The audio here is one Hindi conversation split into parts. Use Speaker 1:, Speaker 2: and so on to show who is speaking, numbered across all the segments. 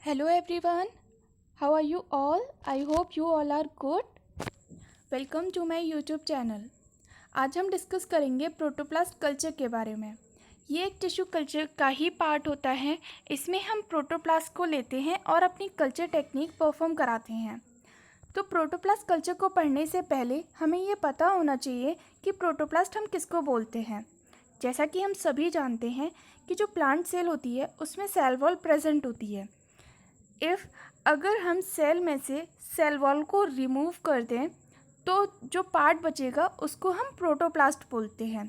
Speaker 1: Hello everyone, how are you all? I hope you all are good. Welcome to my YouTube channel. आज हम डिस्कस करेंगे प्रोटोप्लास्ट कल्चर के बारे में। ये एक टिश्यू कल्चर का ही पार्ट होता है। इसमें हम प्रोटोप्लास्ट को लेते हैं और अपनी कल्चर टेक्निक परफॉर्म कराते हैं। तो प्रोटोप्लास्ट कल्चर को पढ़ने से पहले हमें ये पता होना चाहिए कि प्रोटोप्लास्ट हम किसको बोलते हैं। जैसा कि हम सभी जानते हैं कि जो प्लांट सेल होती है उसमें सेल वॉल प्रेजेंट होती है। अगर हम सेल में से सेल वॉल को रिमूव कर दें तो जो पार्ट बचेगा उसको हम प्रोटोप्लास्ट बोलते हैं।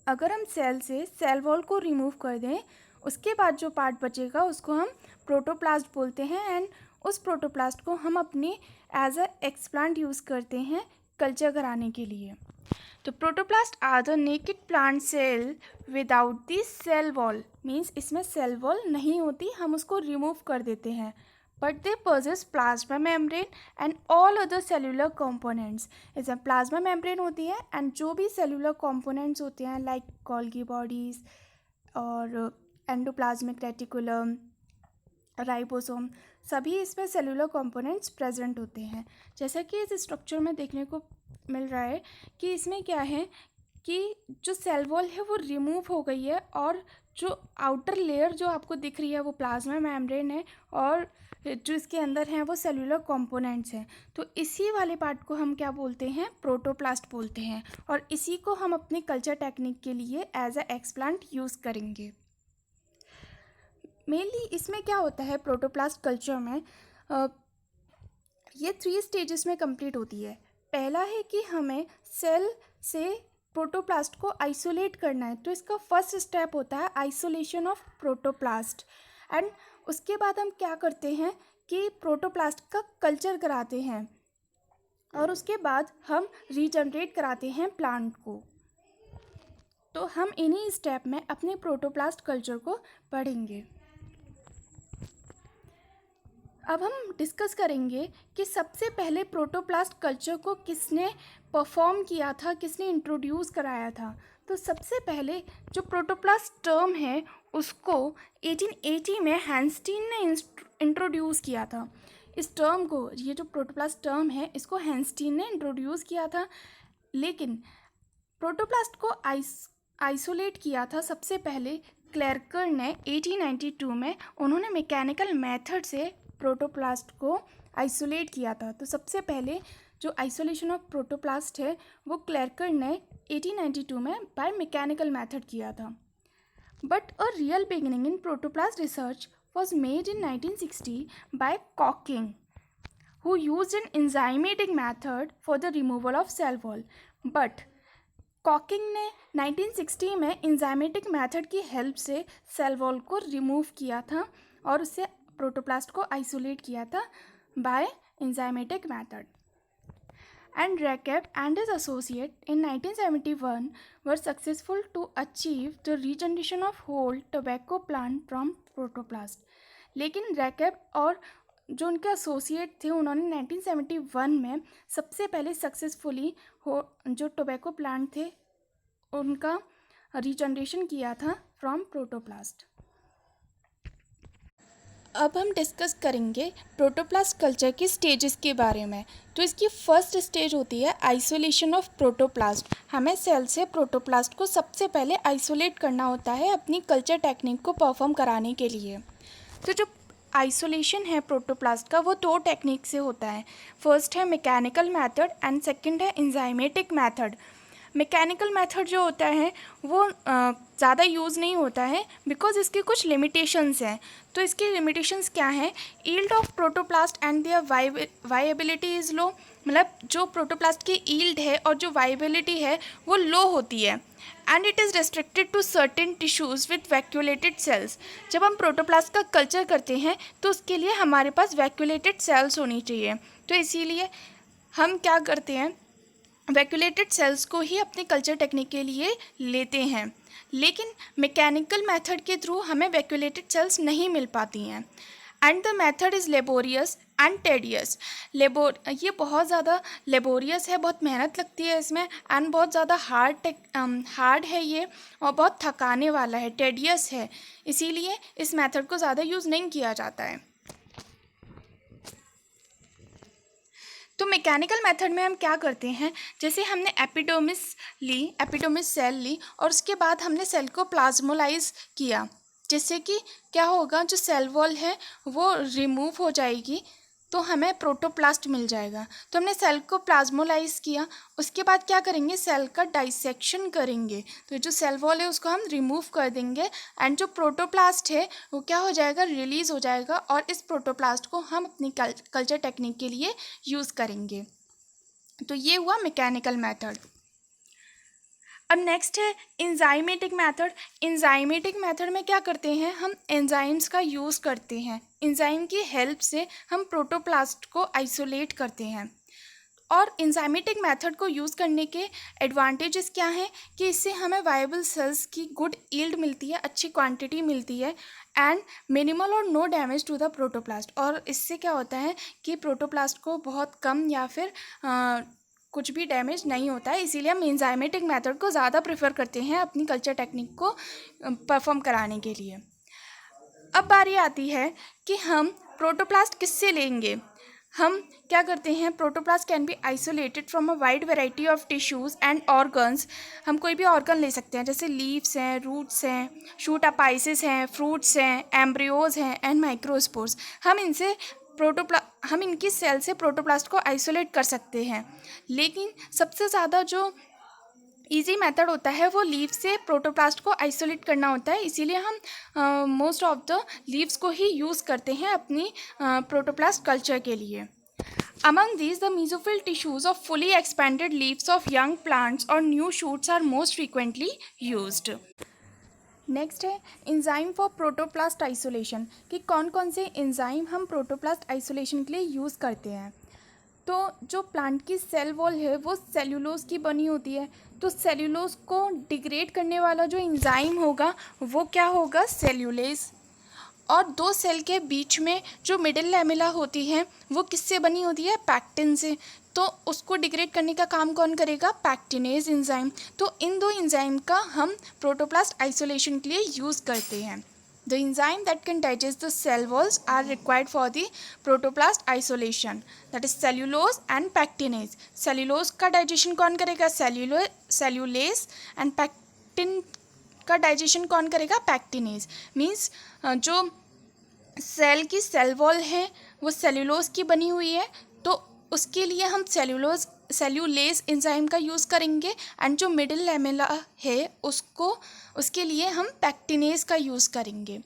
Speaker 1: अगर हम सेल से सेल वॉल को रिमूव कर दें उसके बाद जो पार्ट बचेगा उसको हम प्रोटोप्लास्ट बोलते हैं एंड उस प्रोटोप्लास्ट को हम अपने एज अ एक्सप्लांट यूज़ करते हैं कल्चर कराने के लिए। तो protoplast are the naked plant cell without the cell wall, means इसमें सेल वॉल नहीं होती, हम उसको रिमूव कर देते हैं। But they possess plasma membrane and all other cellular components. इसमें प्लाज्मा मेम्ब्रेन होती है एंड जो भी सेलुलर कंपोनेंट्स होते हैं लाइक गोल्गी बॉडीज़ और एंडोप्लाज्मिक रेटिकुलम, राइबोसोम, सभी इसमें सेलुलर कंपोनेंट्स प्रेजेंट होते हैं। जैसा कि इस स्ट्रक्चर में देखने को मिल रहा है कि इसमें क्या है कि जो सेल वॉल है वो रिमूव हो गई है और जो आउटर लेयर जो आपको दिख रही है वो प्लाज्मा मेम्ब्रेन है और जो इसके अंदर हैं वो सेलुलर कंपोनेंट्स हैं। तो इसी वाले पार्ट को हम क्या बोलते हैं, प्रोटोप्लास्ट बोलते हैं और इसी को हम अपने कल्चर टेक्निक के लिए एज अ एक्सप्लांट यूज़ करेंगे। मेनली इसमें क्या होता है प्रोटोप्लास्ट कल्चर में, ये 3 स्टेजेस में कंप्लीट होती है। पहला है कि हमें सेल से प्रोटोप्लास्ट को आइसोलेट करना है, तो इसका फर्स्ट स्टेप होता है आइसोलेशन ऑफ प्रोटोप्लास्ट। एंड उसके बाद हम क्या करते हैं कि प्रोटोप्लास्ट का कल्चर कराते हैं और उसके बाद हम रीजनरेट कराते हैं प्लांट को। तो हम इन्हीं स्टेप में अपने प्रोटोप्लास्ट कल्चर को पढ़ेंगे। अब हम डिस्कस करेंगे कि सबसे पहले प्रोटोप्लास्ट कल्चर को किसने परफॉर्म किया था, किसने इंट्रोड्यूस कराया था। तो सबसे पहले जो प्रोटोप्लास्ट टर्म है उसको 1880 में हैंस्टीन ने इंट्रोड्यूस किया था। इस टर्म को, ये जो प्रोटोप्लास्ट टर्म है इसको हैंस्टीन ने इंट्रोड्यूस किया था। लेकिन प्रोटोप्लास्ट को आइसोलेट किया था सबसे पहले क्लेरकर ने 1892 में। उन्होंने मैकेनिकल मेथड से प्रोटोप्लास्ट को आइसोलेट किया था। तो सबसे पहले जो आइसोलेशन ऑफ प्रोटोप्लास्ट है वो क्लेरकर ने 1892 में बाय मैकेनिकल मेथड किया था। But a real beginning in protoplast research was made in 1960 by Cocking, who used an enzymatic method for the removal of cell wall. But Cocking ने 1960 में इंजाइमेटिक मेथड की हेल्प से सेल वॉल को रिमूव किया था और उससे प्रोटोप्लास्ट को आइसोलेट किया था by enzymatic method. And Takebe and his associate in 1971 were successful to achieve the regeneration of whole tobacco plant from protoplast. लेकिन रैकेब और जो उनके एसोसिएट थे उन्होंने 1971 में सबसे पहले सक्सेसफुली जो टोबैको प्लांट थे उनका रीजनरेशन किया था फ्रॉम प्रोटोप्लास्ट। अब हम डिस्कस करेंगे प्रोटोप्लास्ट कल्चर की स्टेजेस के बारे में। तो इसकी फर्स्ट स्टेज होती है आइसोलेशन ऑफ प्रोटोप्लास्ट। हमें सेल से प्रोटोप्लास्ट को सबसे पहले आइसोलेट करना होता है अपनी कल्चर टेक्निक को परफॉर्म कराने के लिए। तो जो आइसोलेशन है प्रोटोप्लास्ट का वो 2 टेक्निक से होता है। फर्स्ट है मैकेनिकल मेथड एंड सेकंड है इंजाइमेटिक मेथड। मैकेनिकल मेथड जो होता है वो ज़्यादा यूज़ नहीं होता है बिकॉज इसके कुछ लिमिटेशंस हैं। तो इसकी लिमिटेशंस क्या हैं, yield of protoplast and their viability is low, मतलब जो प्रोटोप्लास्ट की ईल्ड है और जो वाइएबिलिटी है वो लो होती है। And it is restricted to certain tissues with vacuolated cells. जब हम प्रोटोप्लास्ट का कल्चर करते हैं तो उसके लिए हमारे पास वैक्यूलेटेड सेल्स होनी चाहिए। तो इसीलिए हम क्या करते हैं, वैक्यूलेटेड सेल्स को ही अपने कल्चर टेक्निक के लिए लेते हैं। लेकिन मैकेनिकल मेथड के थ्रू हमें वैक्यूलेटेड सेल्स नहीं मिल पाती हैं। And the method is laborious and tedious. ये बहुत ज़्यादा लेबोरियस है, बहुत मेहनत लगती है इसमें एंड बहुत ज़्यादा हार्ड है ये और बहुत थकाने वाला है, टेडियस है। इसीलिए इस मेथड को ज़्यादा यूज़ नहीं किया जाता है। तो मैकेनिकल मेथड में हम क्या करते हैं, जैसे हमने एपिडर्मिस सेल ली और उसके बाद हमने सेल को प्लाज्मोलाइज किया, जिससे कि क्या होगा, जो सेल वॉल है वो रिमूव हो जाएगी, तो हमें प्रोटोप्लास्ट मिल जाएगा। तो हमने सेल को प्लाज्मोलाइज किया, उसके बाद क्या करेंगे, सेल का डाइसेक्शन करेंगे, तो जो सेल वॉल है उसको हम रिमूव कर देंगे एंड जो प्रोटोप्लास्ट है वो क्या हो जाएगा, रिलीज़ हो जाएगा, और इस प्रोटोप्लास्ट को हम अपनी कल्चर टेक्निक के लिए यूज़ करेंगे। तो ये हुआ मैकेनिकल मेथड। अब नेक्स्ट है एंजाइमेटिक मेथड। एंजाइमेटिक मेथड में क्या करते हैं, हम एंजाइम्स का यूज़ करते हैं, एंजाइम की हेल्प से हम प्रोटोप्लास्ट को आइसोलेट करते हैं। और एंजाइमेटिक मेथड को यूज़ करने के एडवांटेजेस क्या हैं कि इससे हमें वायबल सेल्स की गुड यील्ड मिलती है, अच्छी क्वांटिटी मिलती है, एंड मिनिमल और no damage to the protoplast. और इससे क्या होता है कि प्रोटोप्लास्ट को बहुत कम या फिर कुछ भी डैमेज नहीं होता है, इसीलिए हम एंजाइमेटिक मेथड को ज़्यादा प्रेफर करते हैं अपनी कल्चर टेक्निक को परफॉर्म कराने के लिए। अब बारी आती है कि हम प्रोटोप्लास्ट किससे लेंगे। हम क्या करते हैं, protoplast can be isolated from a wide variety of tissues and organs. हम कोई भी ऑर्गन ले सकते हैं, जैसे लीव्स हैं, रूट्स हैं, शूट अपाइसिस हैं, फ्रूट्स हैं, एम्ब्रियोज हैं एंड माइक्रोस्पोर्स। हम इनकी सेल से प्रोटोप्लास्ट को आइसोलेट कर सकते हैं, लेकिन सबसे ज़्यादा जो ईजी मेथड होता है वो लीव से प्रोटोप्लास्ट को आइसोलेट करना होता है, इसीलिए हम मोस्ट ऑफ द लीव्स को ही यूज़ करते हैं अपनी प्रोटोप्लास्ट कल्चर के लिए। Among these, the mesophyll tissues of fully expanded leaves of young plants or new shoots are most frequently used. Next है एंजाइम फॉर प्रोटोप्लास्ट आइसोलेशन, कि कौन कौन से एंजाइम हम प्रोटोप्लास्ट आइसोलेशन के लिए यूज़ करते हैं। तो जो प्लांट की सेल वॉल है वो सेल्यूलोज की बनी होती है, तो सेल्यूलोज को डिग्रेड करने वाला जो एंजाइम होगा वो क्या होगा, सेल्यूलेज। और दो सेल के बीच में जो मिडिल लैमेला होती है वो किससे बनी होती है, पैक्टिन से, तो उसको डिग्रेड करने का काम कौन करेगा, पैक्टिनेज एंजाइम। तो इन दो एंजाइम का हम प्रोटोप्लास्ट आइसोलेशन के लिए यूज़ करते हैं। The enzyme that can digest the cell walls are required for the protoplast isolation, that is cellulose and pectinase. Cellulose का डाइजेशन कौन करेगा, सेल्यूलेज, एंड पैक्टिन का डाइजेशन कौन करेगा, पैक्टिनेज। मीन्स जो सेल की सेल वॉल है वो सेल्यूलोज की बनी हुई है, तो उसके लिए हम सेल्यूलेज एंजाइम का यूज़ करेंगे, एंड जो मिडिल लैमेला है उसके लिए हम पैक्टिनेज का यूज़ करेंगे।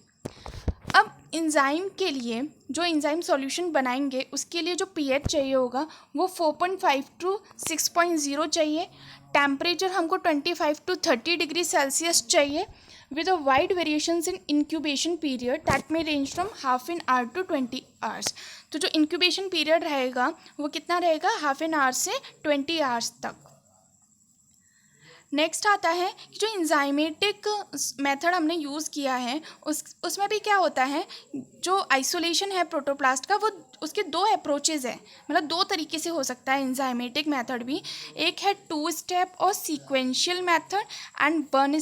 Speaker 1: अब एंजाइम के लिए जो एंजाइम सॉल्यूशन बनाएंगे उसके लिए जो पीएच चाहिए होगा वो 4.5 to 6.0 चाहिए। टेम्परेचर हमको 25 to 30 डिग्री सेल्सियस चाहिए, with a wide variations in incubation period that may range from half an hour to 20 hours. तो जो incubation period रहेगा वो कितना रहेगा, हाफ एन आवर से 20 आवर्स तक। नेक्स्ट आता है कि जो इंजाइमेटिक मेथड हमने यूज़ किया है उसमें भी क्या होता है, जो आइसोलेशन है प्रोटोप्लास्ट का वो उसके दो अप्रोचेज़ है, मतलब दो तरीके से हो सकता है इंजाइमेटिक मेथड भी। एक है 2 स्टेप और सीक्वेंशियल मेथड, एंड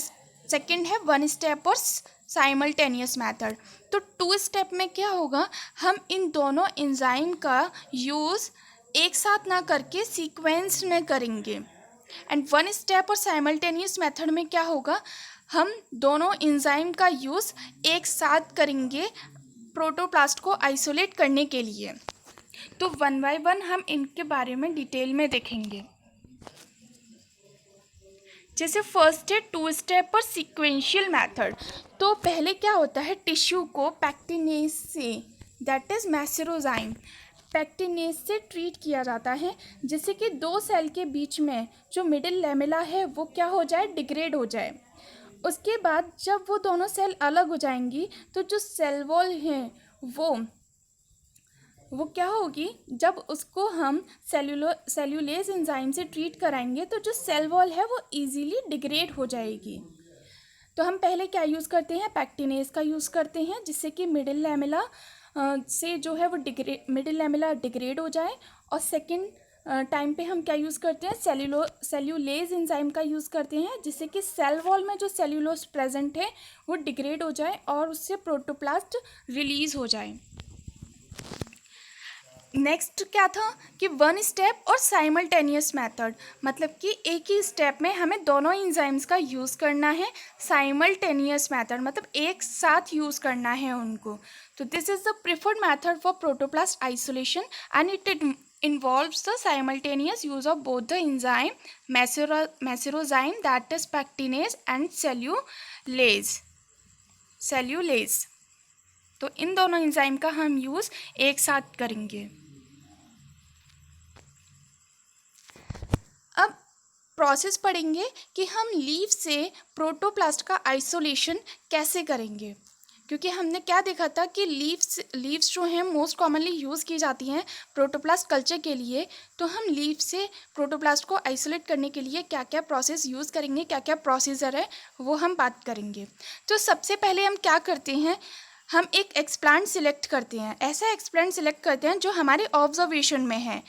Speaker 1: सेकेंड है 1 स्टेप और साइमल्टेनियस मेथड। तो 2 स्टेप में क्या होगा, हम इन दोनों एंजाइम का यूज़ एक साथ ना करके सीक्वेंस में करेंगे, एंड 1 स्टेप और साइमल्टेनियस मेथड में क्या होगा, हम दोनों एंजाइम का यूज़ एक साथ करेंगे प्रोटोप्लास्ट को आइसोलेट करने के लिए। तो 1 बाय 1 हम इनके बारे में डिटेल में देखेंगे। जैसे फर्स्ट है 2 स्टेप और सीक्वेंशियल मेथड। तो पहले क्या होता है, टिश्यू को पैक्टिनेज से, दैट इज़ मैसेरोजाइम, पैक्टिनेज से ट्रीट किया जाता है, जिससे कि दो सेल के बीच में जो मिडिल लैमेला है वो क्या हो जाए, डिग्रेड हो जाए। उसके बाद जब वो दोनों सेल अलग हो जाएंगी तो जो सेल वॉल है वो क्या होगी, जब उसको हम सेल्यूलेज एंजाइम से ट्रीट कराएंगे तो जो सेल वॉल है वो इजीली डिग्रेड हो जाएगी। तो हम पहले क्या यूज़ करते हैं, पैक्टिनेज का यूज़ करते हैं, जिससे कि मिडिल लैमेला से जो है वो मिडिल लैमेला डिग्रेड हो जाए। और सेकेंड टाइम पे हम क्या यूज़ करते हैं, सेल्यूलेज एंजाइम का यूज़ करते हैं, जिससे कि सेल वॉल में जो सेल्यूलोज प्रेजेंट है वो डिग्रेड हो जाए और उससे प्रोटोप्लास्ट रिलीज़ हो जाए। नेक्स्ट क्या था कि वन स्टेप और साइमल्टेनियस मेथड, मतलब कि एक ही स्टेप में हमें दोनों एंजाइम्स का यूज़ करना है। साइमल्टेनियस मेथड मतलब एक साथ यूज़ करना है उनको। तो this is the preferred method for protoplast isolation and it involves the simultaneous use of both the enzyme meserozyme, that is pectinase, and cellulase. तो इन दोनों एंजाइम का हम यूज़ एक साथ करेंगे। अब प्रोसेस पढ़ेंगे कि हम लीफ से प्रोटोप्लास्ट का आइसोलेशन कैसे करेंगे, क्योंकि हमने क्या देखा था कि लीव्स जो हैं मोस्ट कॉमनली यूज़ की जाती हैं प्रोटोप्लास्ट कल्चर के लिए। तो हम लीफ से प्रोटोप्लास्ट को आइसोलेट करने के लिए क्या क्या प्रोसेस यूज़ करेंगे, क्या क्या प्रोसीजर है, वो हम बात करेंगे। तो सबसे पहले हम क्या करते हैं, हम एक एक्सप्लांट सिलेक्ट करते हैं। ऐसा एक्सप्लांट सिलेक्ट करते हैं जो हमारे ऑब्जर्वेशन में है।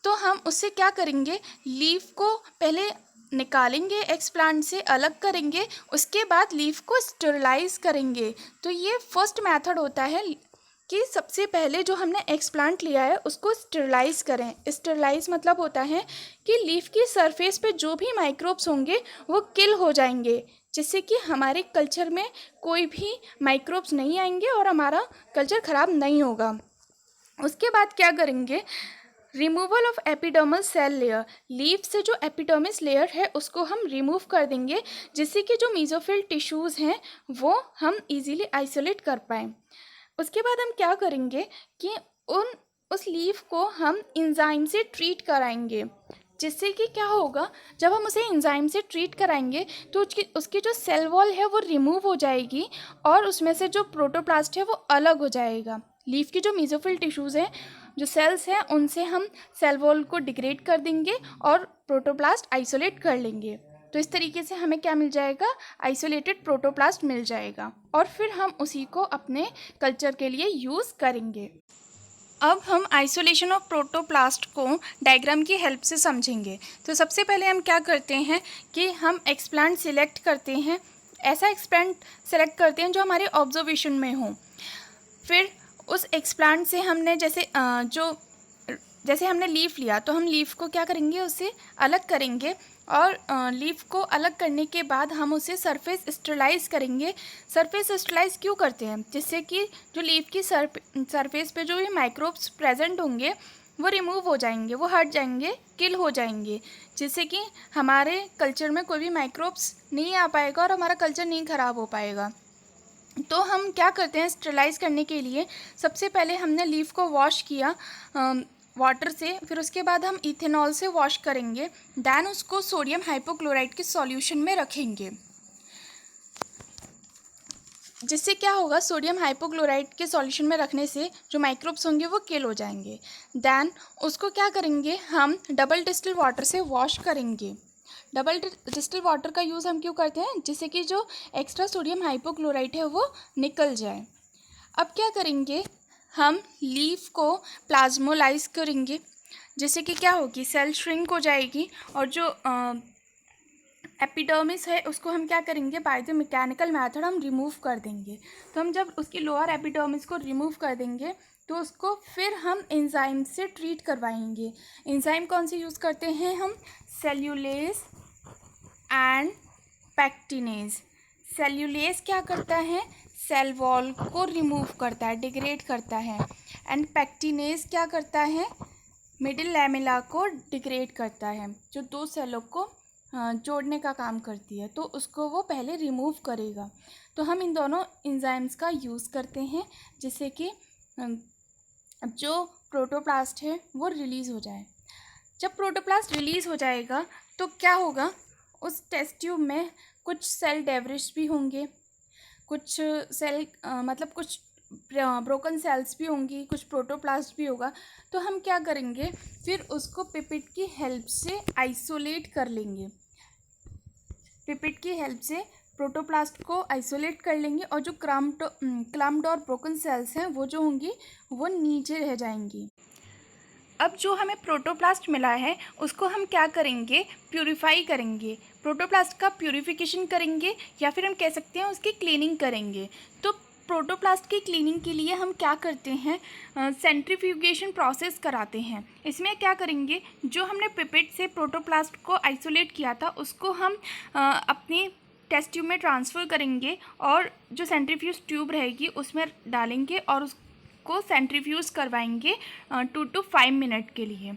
Speaker 1: तो हम उससे क्या करेंगे, लीफ को पहले निकालेंगे, एक्सप्लांट से अलग करेंगे, उसके बाद लीफ को स्टेरिलाइज करेंगे। तो ये फर्स्ट मेथड होता है कि सबसे पहले जो हमने एक्सप्लांट लिया है उसको स्टेरिलाइज करें। स्टेरिलाइज मतलब होता है कि लीफ की सरफेस पे जो भी माइक्रोब्स होंगे वो किल हो जाएंगे, जिससे कि हमारे कल्चर में कोई भी माइक्रोब्स नहीं आएंगे और हमारा कल्चर ख़राब नहीं होगा। उसके बाद क्या करेंगे, removal of epidermal cell layer. Leaf से जो एपिडर्मिस लेयर है उसको हम रिमूव कर देंगे, जिससे कि जो मेसोफिल टिश्यूज़ हैं वो हम इजीली आइसोलेट कर पाएँ। उसके बाद हम क्या करेंगे कि उस लीफ को हम एंजाइम से ट्रीट कराएंगे, जिससे कि क्या होगा, जब हम उसे एंजाइम से ट्रीट कराएंगे तो उसकी जो सेल वॉल है वो रिमूव हो जाएगी और उसमें से जो प्रोटोप्लास्ट है वो अलग हो जाएगा। लीफ की जो मेसोफिल टिश्यूज़ हैं, जो सेल्स हैं, उनसे हम सेल वॉल को डिग्रेड कर देंगे और प्रोटोप्लास्ट आइसोलेट कर लेंगे। तो इस तरीके से हमें क्या मिल जाएगा, आइसोलेटेड प्रोटोप्लास्ट मिल जाएगा और फिर हम उसी को अपने कल्चर के लिए यूज़ करेंगे। अब हम आइसोलेशन ऑफ प्रोटोप्लास्ट को डायग्राम की हेल्प से समझेंगे। तो सबसे पहले हम क्या करते हैं कि हम एक्सप्लांट सिलेक्ट करते हैं, ऐसा एक्सप्लांट सेलेक्ट करते हैं जो हमारे ऑब्जर्वेशन में हो। फिर उस एक्सप्लांट से हमने जैसे हमने लीफ लिया तो हम लीफ को क्या करेंगे, उसे अलग करेंगे और लीफ को अलग करने के बाद हम उसे सरफेस स्टेरिलाइज करेंगे। सरफेस स्टेरिलाइज क्यों करते हैं, जिससे कि जो लीफ की सरफेस पे जो भी माइक्रोब्स प्रेजेंट होंगे वो रिमूव हो जाएंगे, वो हट जाएंगे, किल हो जाएंगे, जिससे कि हमारे कल्चर में कोई भी माइक्रोब्स नहीं आ पाएगा और हमारा कल्चर नहीं ख़राब हो पाएगा। तो हम क्या करते हैं, स्टेरिलाइज करने के लिए सबसे पहले हमने लीफ को वॉश किया वाटर से, फिर उसके बाद हम इथेनॉल से वॉश करेंगे, दैन उसको सोडियम हाइपोक्लोराइड के सॉल्यूशन में रखेंगे, जिससे क्या होगा, सोडियम हाइपोक्लोराइड के सॉल्यूशन में रखने से जो माइक्रोब्स होंगे वो किल हो जाएंगे। दैन उसको क्या करेंगे, हम डबल डिस्टिल वाटर से वॉश करेंगे। डबल डिस्टिल वाटर का यूज़ हम क्यों करते हैं, जिससे कि जो एक्स्ट्रा सोडियम हाइपोक्लोराइड है वो निकल जाए। अब क्या करेंगे, हम लीफ को प्लाज्मोलाइज करेंगे, जिससे कि क्या होगी, सेल श्रिंक हो जाएगी और जो एपिडर्मिस है उसको हम क्या करेंगे, बाय द मैकेनिकल मेथड हम रिमूव कर देंगे। तो हम जब उसकी लोअर एपिडर्मिस को रिमूव कर देंगे तो उसको फिर हम एंजाइम से ट्रीट करवाएंगे। एंजाइम कौन से यूज़ करते हैं हम, सेल्यूलेज एंड पैक्टिनेज। सेल्यूलेज क्या करता है, सेल वॉल को रिमूव करता है, डिग्रेड करता है, एंड पैक्टिनेज क्या करता है, मिडिल लैमेला को डिग्रेड करता है, जो दो सेलों को जोड़ने का काम करती है, तो उसको वो पहले रिमूव करेगा। तो हम इन दोनों एंजाइम्स का यूज़ करते हैं, जिससे कि जो प्रोटोप्लास्ट है वो रिलीज़ हो जाए। जब प्रोटोप्लास्ट रिलीज़ हो जाएगा तो क्या होगा, उस टेस्ट ट्यूब में कुछ सेल डेब्रिस भी होंगे, कुछ सेल मतलब कुछ ब्रोकन सेल्स भी होंगी, कुछ प्रोटोप्लास्ट भी होगा। तो हम क्या करेंगे, फिर उसको पिपेट की हेल्प से आइसोलेट कर लेंगे। पिपेट की हेल्प से प्रोटोप्लास्ट को आइसोलेट कर लेंगे और जो क्लम्प्ड और ब्रोकन सेल्स हैं वो जो होंगी वो नीचे रह जाएंगी। अब जो हमें प्रोटोप्लास्ट मिला है उसको हम क्या करेंगे, प्यूरिफाई करेंगे, प्रोटोप्लास्ट का प्यूरिफिकेशन करेंगे या फिर हम कह सकते हैं उसकी क्लीनिंग करेंगे। तो प्रोटोप्लास्ट की क्लीनिंग के लिए हम क्या करते हैं, सेंट्रीफ्यूगेशन प्रोसेस कराते हैं। इसमें क्या करेंगे, जो हमने पिपेट से प्रोटोप्लास्ट को आइसोलेट किया था उसको हम अपनी टेस्ट ट्यूब में ट्रांसफ़र करेंगे और जो सेंट्रीफ्यूज ट्यूब रहेगी उसमें डालेंगे और उसको सेंट्रीफ्यूज करवाएंगे 2 to 5 मिनट के लिए।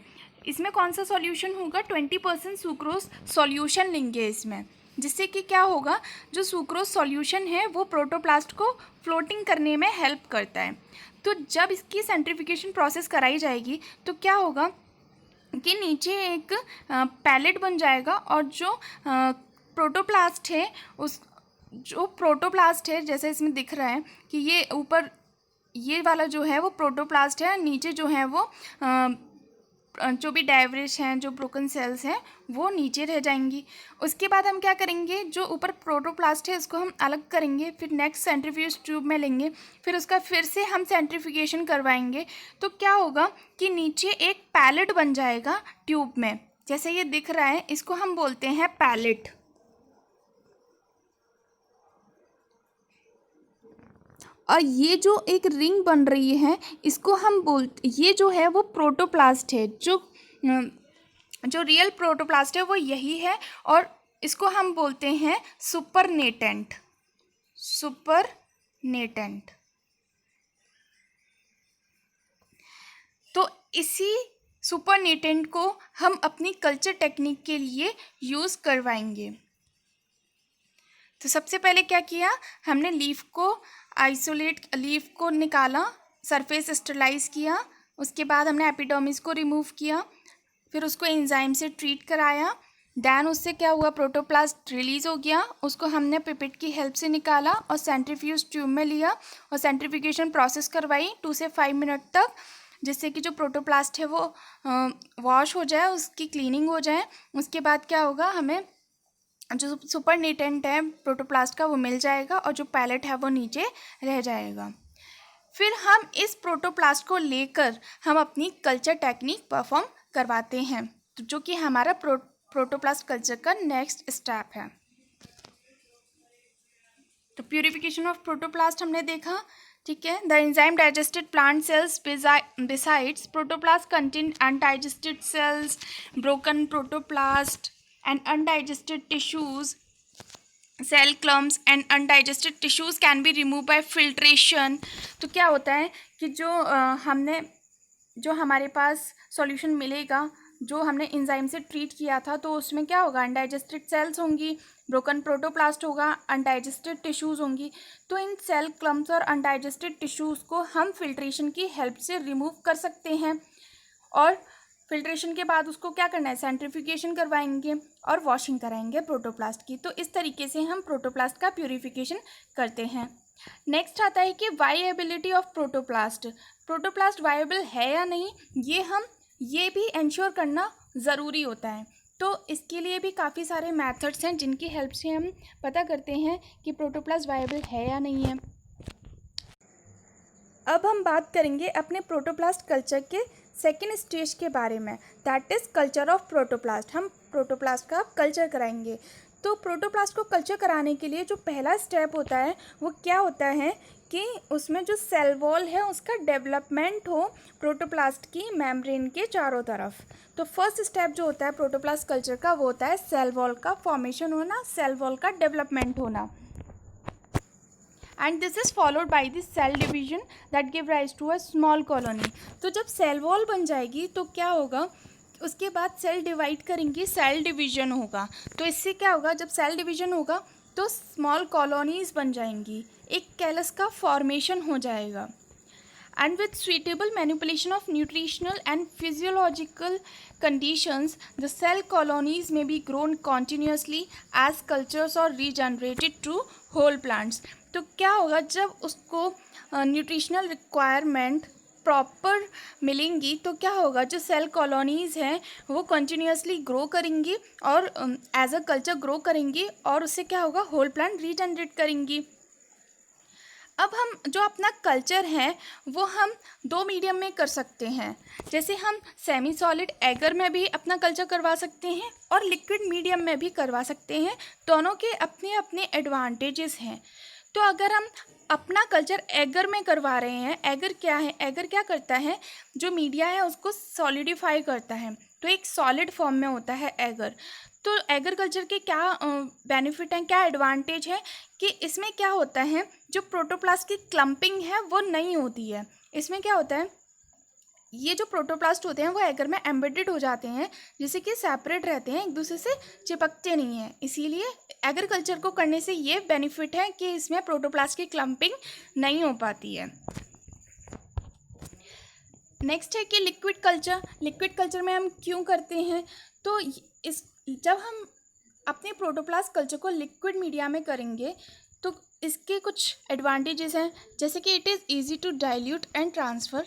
Speaker 1: इसमें कौन सा सॉल्यूशन होगा, 20% सुक्रोज सॉल्यूशन लेंगे इसमें, जिससे कि क्या होगा, जो सुक्रोज सॉल्यूशन है वो प्रोटोप्लास्ट को फ्लोटिंग करने में हेल्प करता है। तो जब इसकी सेंट्रीफिकेशन प्रोसेस कराई जाएगी तो क्या होगा कि नीचे एक पैलेट बन जाएगा और जो प्रोटोप्लास्ट है जैसे इसमें दिख रहा है कि ये ऊपर ये वाला जो है वो प्रोटोप्लास्ट है, नीचे जो है वो जो भी डायब्रिश हैं, जो ब्रोकन सेल्स हैं वो नीचे रह जाएंगी। उसके बाद हम क्या करेंगे, जो ऊपर प्रोटोप्लास्ट है उसको हम अलग करेंगे, फिर नेक्स्ट सेंट्रीफ्यूज ट्यूब में लेंगे, फिर उसका फिर से हम सेंट्रीफिकेशन करवाएंगे। तो क्या होगा कि नीचे एक पैलेट बन जाएगा ट्यूब में, जैसे ये दिख रहा है, इसको हम बोलते हैं पैलेट। और ये जो एक रिंग बन रही है इसको हम ये जो है वो प्रोटोप्लास्ट है, जो रियल प्रोटोप्लास्ट है वो यही है और इसको हम बोलते हैं सुपरनेटेंट। तो इसी सुपरनेटेंट को हम अपनी कल्चर टेक्निक के लिए यूज़ करवाएंगे। तो सबसे पहले क्या किया, हमने लीफ को निकाला, सरफेस स्टरलाइज किया, उसके बाद हमने एपिडर्मिस को रिमूव किया, फिर उसको एंजाइम से ट्रीट कराया। देन उससे क्या हुआ, प्रोटोप्लास्ट रिलीज़ हो गया, उसको हमने पिपेट की हेल्प से निकाला और सेंट्रीफ्यूज ट्यूब में लिया और सेंट्रीफिकेशन प्रोसेस करवाई 2 से 5 मिनट तक, जिससे कि जो प्रोटोप्लास्ट है वो वॉश हो जाए, उसकी क्लीनिंग हो जाए। उसके बाद क्या होगा, हमें जो सुपरनेटेंट है प्रोटोप्लास्ट का वो मिल जाएगा और जो पैलेट है वो नीचे रह जाएगा। फिर हम इस प्रोटोप्लास्ट को लेकर हम अपनी कल्चर टेक्निक परफॉर्म करवाते हैं, तो जो कि हमारा प्रोटोप्लास्ट कल्चर का नेक्स्ट स्टेप है। तो प्यूरिफिकेशन ऑफ प्रोटोप्लास्ट हमने देखा, ठीक है। The enzyme digested plant cells besides protoplast contain undigested cells, broken protoplast and undigested tissues, cell clumps and undigested tissues can be removed by filtration। तो क्या होता है कि जो हमारे पास सॉल्यूशन मिलेगा, जो हमने एंजाइम से ट्रीट किया था, तो उसमें क्या होगा, अनडाइजेस्टेड सेल्स होंगी, ब्रोकन प्रोटोप्लास्ट होगा, अनडाइजेस्टेड टिश्यूज़ होंगी। तो इन सेल क्लम्प्स और अनडाइजेस्टेड टिश्यूज़ को हम फिल्ट्रेशन की हेल्प से रिमूव कर सकते हैं और फिल्ट्रेशन के बाद उसको क्या करना है, सेंट्रीफ्यूगेशन करवाएंगे और वॉशिंग कराएंगे प्रोटोप्लास्ट की। तो इस तरीके से हम प्रोटोप्लास्ट का प्यूरिफिकेशन करते हैं। नेक्स्ट आता है कि वायबिलिटी ऑफ प्रोटोप्लास्ट वायबल है या नहीं, ये भी इंश्योर करना ज़रूरी होता है। तो इसके लिए भी काफ़ी सारे मेथड्स हैं जिनकी हेल्प से हम पता करते हैं कि प्रोटोप्लास्ट वायबल है या नहीं है। अब हम बात करेंगे अपने प्रोटोप्लास्ट कल्चर के सेकेंड स्टेज के बारे में, that is culture of protoplast. हम प्रोटोप्लास्ट का कल्चर कराएंगे। तो प्रोटोप्लास्ट को कल्चर कराने के लिए जो पहला स्टेप होता है वो क्या होता है कि उसमें जो सेल वॉल है उसका डेवलपमेंट हो प्रोटोप्लास्ट की मेम्ब्रेन के चारों तरफ। तो फर्स्ट स्टेप जो होता है प्रोटोप्लास्ट कल्चर का वो होता है सेल वॉल का फॉर्मेशन होना, सेल वॉल का डेवलपमेंट होना। And this is followed by the cell division that give rise to a small colony. तो जब सेल वॉल बन जाएगी तो क्या होगा, उसके बाद सेल डिवाइड करेंगी, सेल डिवीजन होगा। तो इससे क्या होगा, जब सेल डिवीजन होगा तो स्मॉल कॉलोनीज बन जाएंगी, एक कैलस का फॉर्मेशन हो जाएगा। And with suitable manipulation of nutritional and physiological conditions, the cell colonies may be grown continuously as cultures or regenerated to whole plants। तो क्या होगा, जब उसको न्यूट्रिशनल रिक्वायरमेंट प्रॉपर मिलेंगी तो क्या होगा, जो सेल कॉलोनीज़ हैं वो कंटिन्यूसली ग्रो करेंगी और एज अ कल्चर ग्रो करेंगी और उससे क्या होगा, होल प्लांट रीजनरेट करेंगी। अब हम जो अपना कल्चर है वो हम 2 मीडियम में कर सकते हैं, जैसे हम सेमी सॉलिड एगर में भी अपना कल्चर करवा सकते हैं और लिक्विड मीडियम में भी करवा सकते हैं। दोनों के अपने अपने एडवांटेजेस हैं। तो अगर हम अपना कल्चर एगर में करवा रहे हैं, एगर क्या है, एगर क्या करता है, जो मीडिया है उसको सॉलिडिफाई करता है, तो एक सॉलिड फॉर्म में होता है एगर। तो एगर कल्चर के क्या बेनिफिट हैं, क्या एडवांटेज है कि इसमें क्या होता है, जो प्रोटोप्लास्ट की क्लम्पिंग है वो नहीं होती है। इसमें क्या होता है, ये जो प्रोटोप्लास्ट होते हैं वो एगर में एम्बेडेड हो जाते हैं, जिससे कि सेपरेट रहते हैं, एक दूसरे से चिपकते नहीं हैं। इसीलिए एग्रीकल्चर को करने से ये बेनिफिट है कि इसमें प्रोटोप्लास्ट की क्लम्पिंग नहीं हो पाती है। नेक्स्ट है कि लिक्विड कल्चर। लिक्विड कल्चर में हम क्यों करते हैं, तो जब हम अपने प्रोटोप्लास्ट कल्चर को लिक्विड मीडिया में करेंगे तो इसके कुछ एडवांटेजेस हैं, जैसे कि it is easy to dilute and transfer,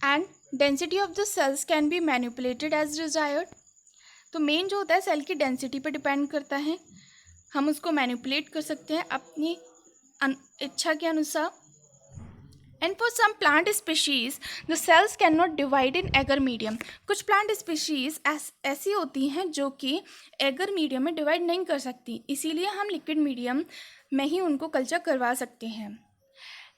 Speaker 1: and density of the cells can be manipulated as desired. तो मेन जो होता है सेल की डेंसिटी पर डिपेंड करता है, हम उसको मैनिपुलेट कर सकते हैं अपनी इच्छा के अनुसार। And for some plant species the cells can not divide in agar medium. कुछ प्लांट स्पीशीज़ ऐसी होती हैं जो कि एगर मीडियम में डिवाइड नहीं कर सकती, इसीलिए हम लिक्विड मीडियम में ही उनको कल्चर करवा सकते हैं।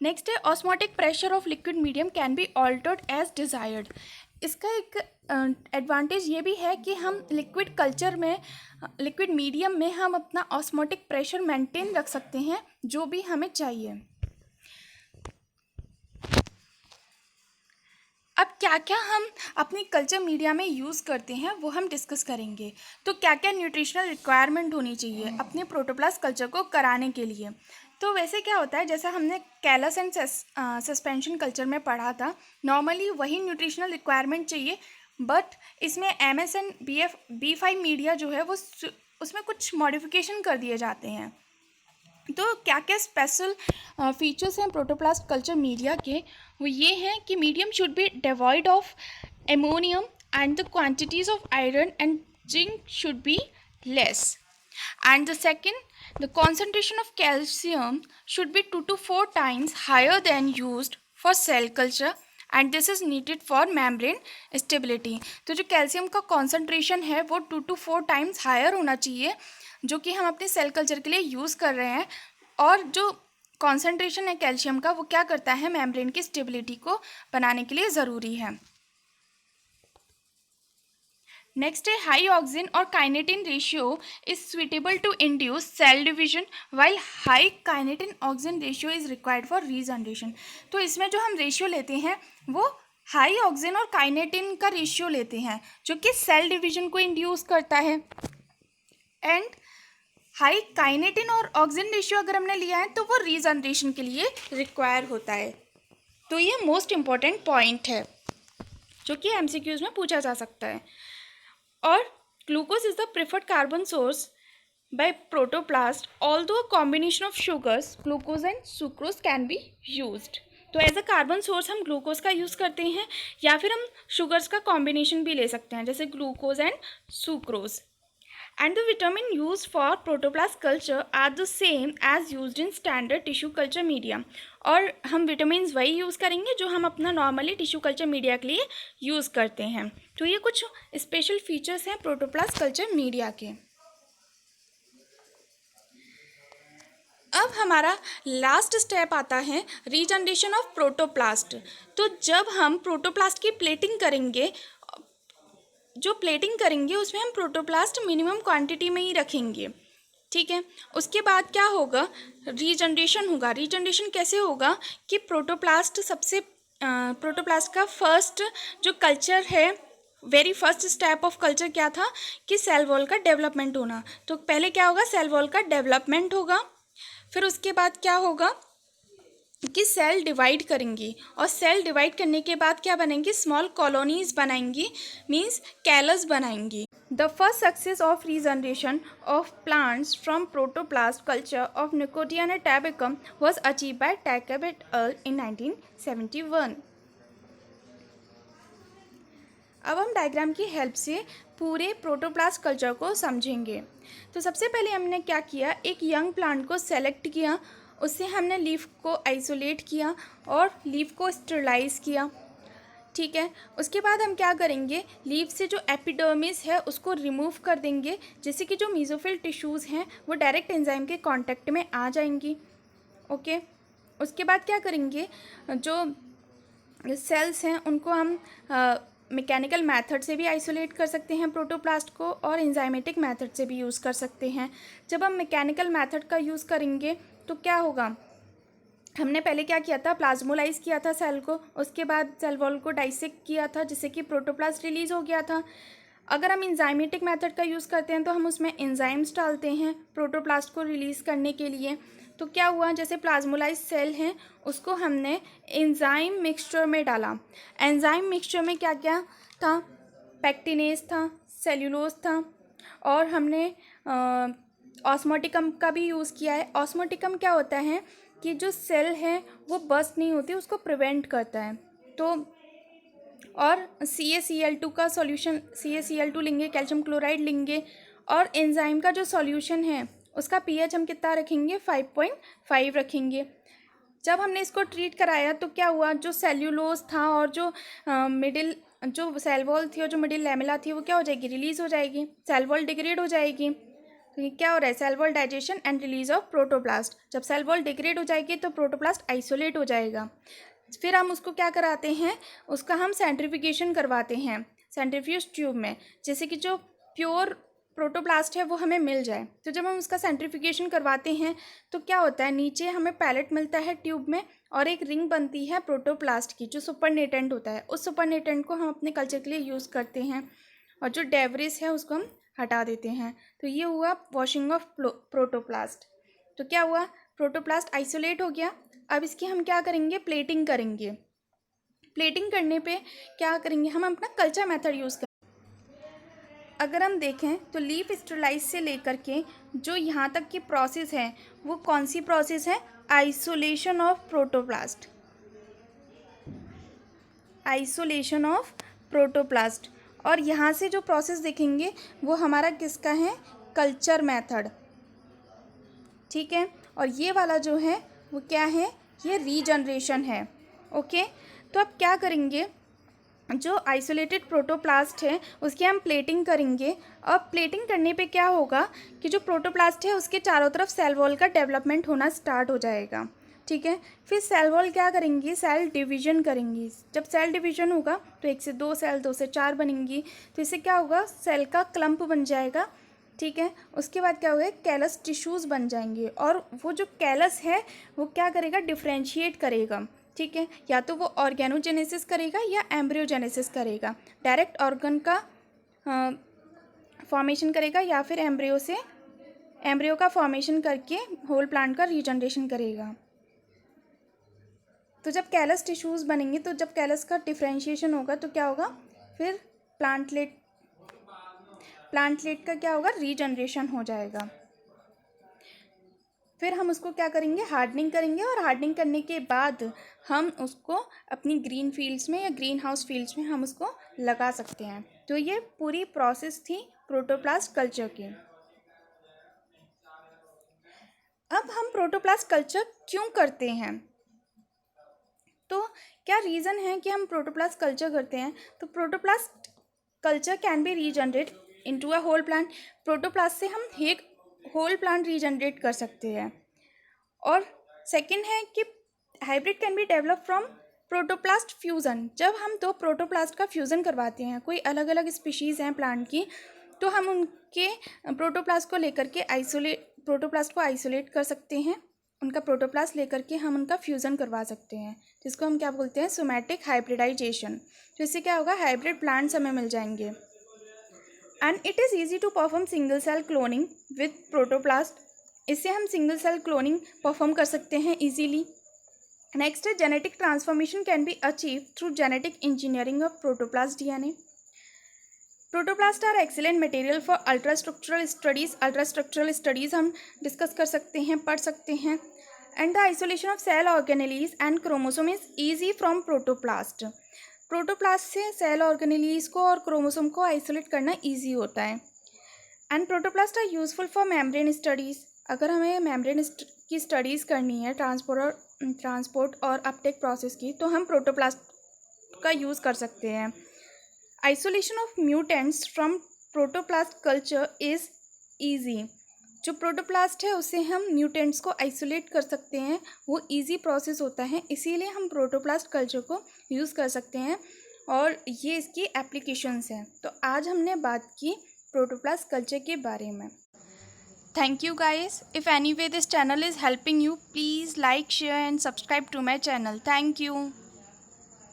Speaker 1: नेक्स्ट है osmotic pressure of liquid medium can be altered as desired. इसका एक एडवांटेज ये भी है कि हम लिक्विड कल्चर में, लिक्विड मीडियम में हम अपना ऑस्मोटिक प्रेशर मेंटेन रख सकते हैं जो भी हमें चाहिए। अब क्या क्या हम अपनी कल्चर मीडिया में यूज़ करते हैं वो हम डिस्कस करेंगे। तो क्या क्या न्यूट्रिशनल रिक्वायरमेंट होनी चाहिए अपने प्रोटोप्लास्ट कल्चर को कराने के लिए। तो वैसे क्या होता है, जैसा हमने कैलस एंड सस्पेंशन कल्चर में पढ़ा था, नॉर्मली वही न्यूट्रिशनल रिक्वायरमेंट चाहिए, बट इसमें MS एंड B5 मीडिया जो है वो उसमें कुछ मॉडिफिकेशन कर दिए जाते हैं। तो क्या क्या स्पेशल फीचर्स हैं प्रोटोप्लास्ट कल्चर मीडिया के, वो ये हैं कि medium should be devoid of ammonium and the quantities of iron and zinc should be less, and the second, the concentration of calcium should be 2 to 4 times higher than used for cell culture and this is needed for membrane stability। तो जो कैल्शियम का कॉन्सेंट्रेशन है वो 2 to 4 टाइम्स हायर होना चाहिए जो कि हम अपने सेल कल्चर के लिए यूज़ कर रहे हैं, और जो कॉन्सेंट्रेशन है कैल्शियम का वो क्या करता है, मेम्ब्रेन की स्टेबिलिटी को बनाने के लिए ज़रूरी है। नेक्स्ट है हाई ऑक्सीजन और kinetin ratio is suitable to induce cell division while high kinetin oxygen ratio is required for regeneration. तो इसमें जो हम रेशियो लेते हैं वो हाई ऑक्सीजन और काइनेटिन का रेशियो लेते हैं जो कि सेल डिवीजन को इंड्यूस करता है, एंड हाई काइनेटिन और ऑक्सीजन रेशियो अगर हमने लिया है तो वो रीजनरेशन के लिए रिक्वायर होता है। तो ये मोस्ट इम्पॉर्टेंट पॉइंट है जो कि MCQs में पूछा जा सकता है। और glucose is the preferred carbon source by protoplast, although a combination of sugars glucose and sucrose can be used. तो एज अ कार्बन सोर्स हम ग्लूकोज का यूज़ करते हैं या फिर हम शुगर्स का कॉम्बिनेशन भी ले सकते हैं जैसे glucose and sucrose. And the vitamin use for protoplast culture are the same as used in standard tissue culture media. और हम विटामिन वही यूज़ करेंगे जो हम अपना नॉर्मली टिश्यू कल्चर मीडिया के लिए यूज़ करते हैं। तो ये कुछ स्पेशल फीचर्स हैं प्रोटोप्लास्ट कल्चर मीडिया के। अब हमारा लास्ट स्टेप आता है रीजनरेशन ऑफ प्रोटोप्लास्ट। तो जब हम प्रोटोप्लास्ट की प्लेटिंग करेंगे, जो प्लेटिंग करेंगे उसमें हम प्रोटोप्लास्ट मिनिमम क्वांटिटी में ही रखेंगे, ठीक है। उसके बाद क्या होगा, रीजनरेशन होगा। रीजनरेशन कैसे होगा कि प्रोटोप्लास्ट का फर्स्ट जो कल्चर है, very first step of culture क्या था कि सेल वॉल का डेवलपमेंट होना। तो पहले क्या होगा, सेल वॉल का डेवलपमेंट होगा, फिर उसके बाद क्या होगा कि सेल डिवाइड करेंगी, और सेल डिवाइड करने के बाद क्या बनेंगी, स्मॉल कॉलोनीज बनाएंगी, मीन्स कैलस बनाएंगी। The first success of regeneration of plants from protoplast culture of Nicotiana and tabacum was achieve by Takebe et al in 1971। अब हम डायग्राम की हेल्प से पूरे प्रोटोप्लास्ट कल्चर को समझेंगे। तो सबसे पहले हमने क्या किया, एक यंग प्लांट को सेलेक्ट किया, उससे हमने लीफ को आइसोलेट किया और लीफ को स्टरलाइज किया। ठीक है। उसके बाद हम क्या करेंगे, लीफ से जो एपिडर्मिस है उसको रिमूव कर देंगे, जिससे कि जो मेसोफिल टिश्यूज़ हैं वो डायरेक्ट एंजाइम के कांटेक्ट में आ जाएंगी। ओके। उसके बाद क्या करेंगे, जो सेल्स हैं उनको हम मैकेनिकल मेथड से भी आइसोलेट कर सकते हैं प्रोटोप्लास्ट को, और एंजाइमेटिक मेथड से भी यूज़ कर सकते हैं। जब हम मैकेनिकल मेथड का यूज़ करेंगे तो क्या होगा, हमने पहले क्या किया था, प्लाज्मोलाइज किया था सेल को, उसके बाद सेल वॉल को डाइसेक्ट किया था जिससे कि प्रोटोप्लास्ट रिलीज़ हो गया था। अगर हम एंजाइमेटिक मेथड का यूज़ करते हैं तो हम उसमें एंजाइम्स डालते हैं प्रोटोप्लास्ट को रिलीज़ करने के लिए। तो क्या हुआ, जैसे प्लाज्मोलाइज सेल हैं उसको हमने एंजाइम मिक्सचर में डाला। एंजाइम मिक्सचर में क्या क्या था, पेक्टिनेज था, सेल्यूलोज था, और हमने ऑस्मोटिकम का भी यूज़ किया है। ऑस्मोटिकम क्या होता है कि जो सेल है वो बस्ट नहीं होती, उसको प्रिवेंट करता है। तो और CaCl2 का सॉल्यूशन, CaCl2 लेंगे, कैल्शियम क्लोराइड लेंगे, और एंजाइम का जो सॉल्यूशन है उसका pH हम कितना रखेंगे, 5.5 रखेंगे। जब हमने इसको ट्रीट कराया तो क्या हुआ, जो सेल्यूलोज था और जो मिडिल जो सेल वॉल थी और जो मिडिल लैमेला थी वो क्या हो जाएगी, रिलीज़ हो जाएगी, सेल वॉल डिग्रेड हो जाएगी। तो ये क्या हो रहा है, cell wall digestion and release of protoplast. जब सेल वॉल डिग्रेड हो जाएगी तो प्रोटोप्लास्ट आइसोलेट हो जाएगा। फिर हम उसको क्या कराते हैं, उसका हम सेंट्रीफ्यूगेशन करवाते हैं सेंट्रीफ्यूज ट्यूब में, जैसे कि जो प्योर प्रोटोप्लास्ट है वो हमें मिल जाए। तो जब हम उसका सेंट्रीफ्यूगेशन करवाते हैं तो क्या होता है, नीचे हमें पैलेट मिलता है ट्यूब में, और एक रिंग बनती है प्रोटोप्लास्ट की जो सुपरनेटेंट होता है। उस सुपरनेटेंट को हम अपने कल्चर के लिए यूज़ करते हैं, और जो डेब्रिस है उसको हम हटा देते हैं। तो ये हुआ वॉशिंग ऑफ प्रोटोप्लास्ट। तो क्या हुआ, प्रोटोप्लास्ट आइसोलेट हो गया। अब इसकी हम क्या करेंगे, प्लेटिंग करेंगे। प्लेटिंग करने पे क्या करेंगे, हम अपना कल्चर मेथड यूज़ करेंगे। अगर हम देखें तो लीफ स्टेरलाइज से लेकर के जो यहाँ तक की प्रोसेस है वो कौन सी प्रोसेस है, isolation of protoplast, isolation of protoplast. और यहाँ से जो प्रोसेस देखेंगे वो हमारा किसका है, कल्चर मेथड। ठीक है। और ये वाला जो है वो क्या है, ये रीजनरेशन है। ओके। तो अब क्या करेंगे, जो आइसोलेटेड प्रोटोप्लास्ट है उसकी हम प्लेटिंग करेंगे। और प्लेटिंग करने पे क्या होगा कि जो प्रोटोप्लास्ट है उसके चारों तरफ सेल वॉल का डेवलपमेंट होना स्टार्ट हो जाएगा। ठीक है। फिर सेल वॉल क्या करेंगी, सेल डिवीजन करेंगी। जब सेल डिवीजन होगा तो 1 से 2 सेल, 2 से 4 बनेंगी। तो इससे क्या होगा, सेल का क्लम्प बन जाएगा। ठीक है। उसके बाद क्या होगा, कैलस टिश्यूज़ बन जाएंगे, और वो जो कैलस है वो क्या करेगा, डिफ्रेंशिएट करेगा। ठीक है। या तो वो ऑर्गेनोजेनेसिस करेगा या एम्ब्रियोजेनेसिस करेगा, डायरेक्ट ऑर्गन का फॉर्मेशन करेगा, या फिर एम्ब्रियो का फॉर्मेशन करके होल प्लांट का रीजनरेशन करेगा। तो जब कैलस टिश्यूज़ बनेंगे, तो जब कैलस का डिफ्रेंशिएशन होगा तो क्या होगा, फिर प्लांटलेट का क्या होगा, रीजनरेशन हो जाएगा। फिर हम उसको क्या करेंगे, हार्डनिंग करेंगे, और हार्डनिंग करने के बाद हम उसको अपनी ग्रीन फील्ड्स में या ग्रीन हाउस फील्ड्स में हम उसको लगा सकते हैं। तो ये पूरी प्रोसेस थी प्रोटोप्लास्ट कल्चर की। अब हम प्रोटोप्लास्ट कल्चर क्यों करते हैं, तो क्या रीज़न है कि हम प्रोटोप्लास्ट कल्चर करते हैं। तो protoplast culture can be regenerate into a whole plant. Protoplast से हम एक होल प्लांट रीजनरेट कर सकते हैं। और सेकंड है कि hybrid can be develop from protoplast fusion. जब हम दो प्रोटोप्लास्ट का फ्यूज़न करवाते हैं, कोई अलग अलग स्पीशीज़ हैं प्लांट की, तो हम उनके प्रोटोप्लास्ट को लेकर के प्रोटोप्लास्ट को आइसोलेट कर सकते हैं। उनका प्रोटोप्लास्ट लेकर के हम उनका फ्यूज़न करवा सकते हैं, जिसको हम क्या बोलते हैं, सोमैटिक हाइब्रिडाइजेशन। तो इससे क्या होगा, हाइब्रिड प्लांट्स हमें मिल जाएंगे। And it is easy to perform single cell cloning with protoplast. इससे हम सिंगल सेल क्लोनिंग परफॉर्म कर सकते हैं ईजीली। नेक्स्ट है, genetic transformation can be achieve through genetic engineering of protoplast DNA। Protoplast are excellent material for ultrastructural studies. Ultrastructural studies हम डिस्कस कर सकते हैं, पढ़ सकते हैं। And the isolation of cell organelles and chromosome is easy from protoplast. Protoplast से सेल ऑर्गेनेलीज को और क्रोमोसोम को आइसोलेट करना ईजी होता है। And protoplast are useful for membrane studies. अगर हमें मेम्ब्रेन की स्टडीज़ करनी है, ट्रांसपोर्ट और अपटेक प्रोसेस की, तो हम प्रोटोप्लास्ट का यूज़ कर सकते हैं। Isolation of mutants from protoplast culture is easy. जो प्रोटोप्लास्ट है उसे हम म्यूटेंट्स को आइसोलेट कर सकते हैं, वो इजी प्रोसेस होता है, इसीलिए हम प्रोटोप्लास्ट कल्चर को यूज़ कर सकते हैं और ये इसकी एप्लीकेशंस हैं। तो आज हमने बात की प्रोटोप्लास्ट कल्चर के बारे में। Thank you guys. If any way this channel is helping you, please like, share and subscribe to my channel. Thank you.